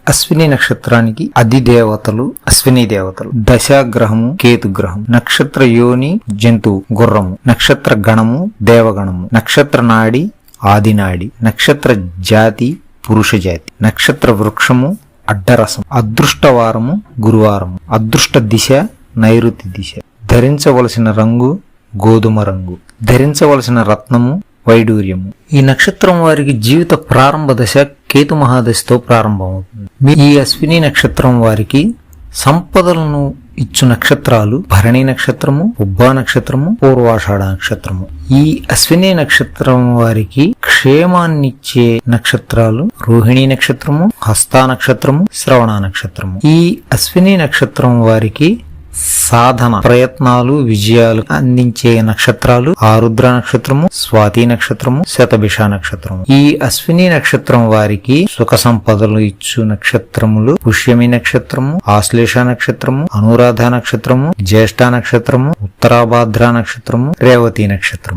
అశ్విని నక్షత్రానికి అధిదేవతలు అశ్విని దేవతలు. దశాగ్రహము కేతుగ్రహం. నక్షత్ర యోని జంతువు గుర్రము. నక్షత్ర గణము దేవగణము. నక్షత్ర నాడి ఆదినాడి. నక్షత్ర జాతి పురుష జాతి. నక్షత్ర వృక్షము అడ్డరసం. అదృష్టవారము గురువారము. అదృష్ట దిశ నైరుతి దిశ. ధరించవలసిన రంగు గోధుమ రంగు. ధరించవలసిన రత్నము వైడూర్యము. ఈ నక్షత్రం వారికి జీవిత ప్రారంభ దశ కేతు మహాదశతో ప్రారంభమవుతుంది. ఈ అశ్విని నక్షత్రం వారికి సంపదలను ఇచ్చు నక్షత్రాలు భరణి నక్షత్రము, ఉబ్బా నక్షత్రము, పూర్వాషాఢ నక్షత్రము. ఈ అశ్విని నక్షత్రం వారికి క్షేమాన్నిచ్చే నక్షత్రాలు రోహిణి నక్షత్రము, హస్త నక్షత్రము, శ్రవణ నక్షత్రము. ఈ అశ్విని నక్షత్రం వారికి సాధన ప్రయత్నాలు విజయాలు అందించే నక్షత్రాలు ఆరుద్ర నక్షత్రము, స్వాతి నక్షత్రము, శతభిష నక్షత్రము. ఈ అశ్విని నక్షత్రం వారికి సుఖ సంపదలు ఇచ్చు నక్షత్రములు పుష్యమి నక్షత్రము, ఆశ్లేష నక్షత్రము, అనురాధ నక్షత్రము, జ్యేష్ఠ నక్షత్రము, ఉత్తరాభాద్ర నక్షత్రము, రేవతి నక్షత్రము.